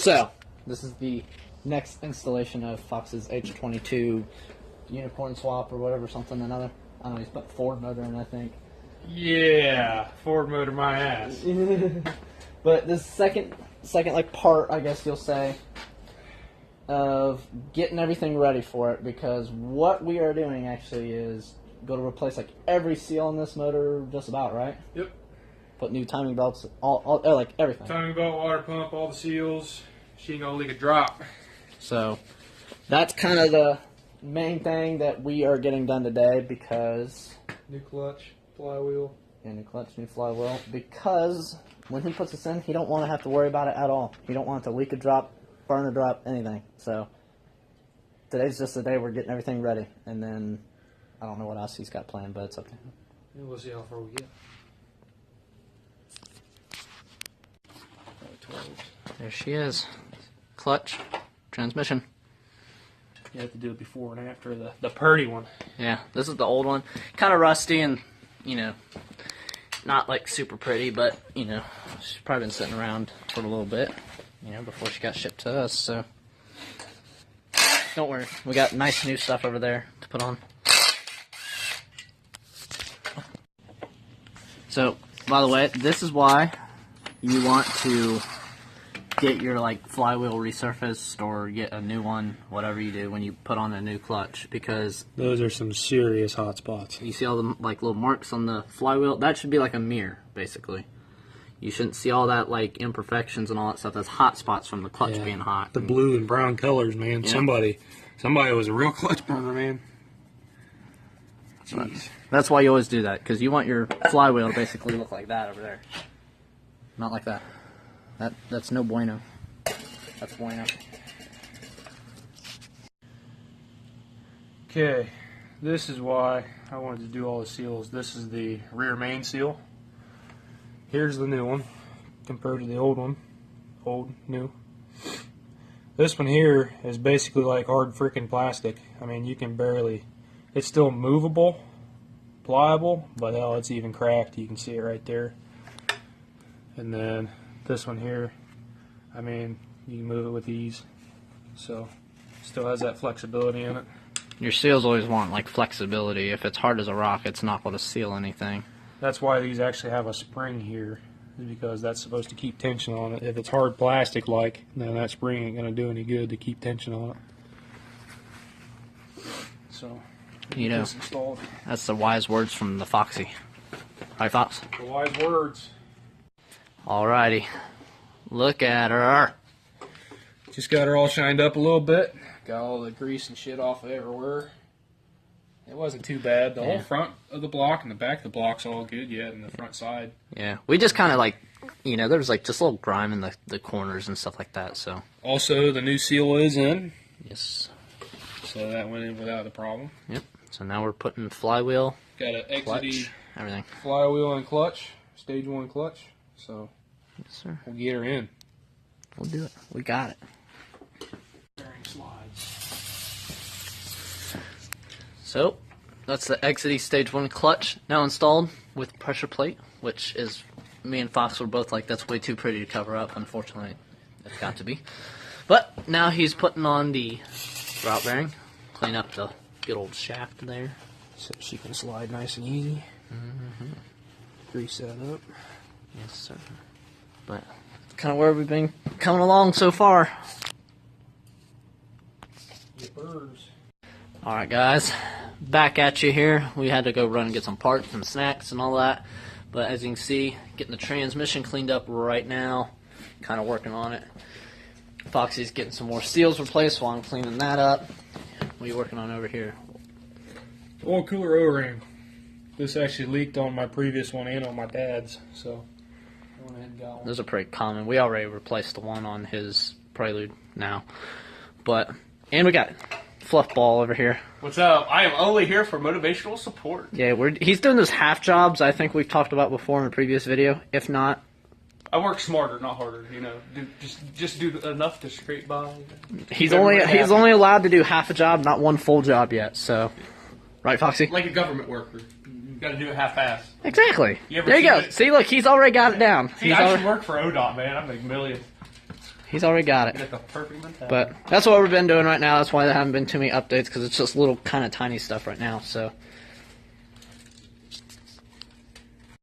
So, this is the next installation of Fox's H22 unicorn swap or whatever, something or another. I don't know, he's put Ford motor in, I think. Yeah, Ford motor my ass. But this second like part, I guess you'll say, of getting everything ready for it, because what we are doing actually is go to replace like every seal in this motor, just about, right? Yep. Put new timing belts, all like everything. Timing belt, water pump, all the seals. She ain't gonna leak a drop. So that's kind of the main thing that we are getting done today, because New clutch, flywheel. Yeah, new clutch, new flywheel, because when he puts this in, he don't want to have to worry about it at all. He don't want it to leak a drop, burn a drop, anything. So today's just the day we're getting everything ready, and then I don't know what else he's got planned, but it's okay. Yeah, we'll see how far we get. There she is. Clutch, transmission. You have to do it before and after the purdy one. Yeah, this is the old one. Kind of rusty and, you know, not like super pretty, but, you know, she's probably been sitting around for a little bit, you know, before she got shipped to us, so don't worry. We got nice new stuff over there to put on. So, by the way, this is why you want to get your like flywheel resurfaced or get a new one, whatever you do when you put on a new clutch, because Those are some serious hot spots. you see all the like little marks on the flywheel. That should be like a mirror, basically. You shouldn't see all that like imperfections and all that stuff. That's hot spots from the clutch being hot. The blue and brown colors, man. Yeah. Somebody was a real clutch burner, man. Jeez. That's why you always do that, because you want your flywheel to basically look like that over there, not like that. That's no bueno. That's bueno. Okay, this is why I wanted to do all the seals. This is the rear main seal. Here's the new one compared to the old one. Old, new. This one here is basically like hard freaking plastic. I mean, you can barely... It's still movable, pliable, but hell, it's even cracked. You can see it right there. And then this one here, I mean, you can move it with ease. So, still has that flexibility in it. Your seals always want like flexibility. If it's hard as a rock, it's not going to seal anything. That's why these actually have a spring here, is because that's supposed to keep tension on it. If it's hard plastic like, then that spring ain't going to do any good to keep tension on it. So, You know, installed. that's the wise words from the Foxy. Right, Fox? The wise words. Alrighty. Look at her. Just got her all shined up a little bit. Got all the grease and shit off of everywhere. It wasn't too bad. The whole front of the block and the back of the block's all good yet, and the front side. Yeah, we just kind of like, you know, there was like just a little grime in the corners and stuff like that, so. Also, the new seal is in. Yes. So that went in without a problem. Yep. So now we're putting flywheel, Got an clutch, XD everything. flywheel and clutch. Stage 1 clutch. So Yes, sir. we'll get her in. We'll do it. We got it. Bearing slides. So, that's the XD Stage 1 clutch now installed with pressure plate, which is, me and Fox were both like, that's way too pretty to cover up. Unfortunately, it's got to be. But now he's putting on the route bearing, clean up the good old shaft there. So she can slide nice and easy. Grease that up. Yes, sir. But kind of where we've been coming along so far. Yippers. Alright guys, back at you here. We had to go run and get some parts and snacks and all that. But as you can see, getting the transmission cleaned up right now. Kind of working on it. Foxy's getting some more seals replaced while I'm cleaning that up. What are you working on over here? Oil cooler O-ring. This actually leaked on my previous one and on my dad's, so I went ahead and got one. Those are pretty common. We already replaced the one on his Prelude now. And we got Fluff Ball over here. What's up? I am only here for motivational support. Yeah, he's doing those half jobs I think we've talked about before in a previous video. If not, I work smarter, not harder. You know, just do enough to scrape by. he's only allowed to do half a job, not one full job yet. So, right, Foxy? Like a government worker. You got to do it half-assed. Exactly. You ever There you seen go. it? See, look, he's already got it down. See, I should work for ODOT, man. I make millions. He's already got it. Like a perfect mentality. But that's what we've been doing right now. That's why there haven't been too many updates, because it's just little kind of tiny stuff right now. So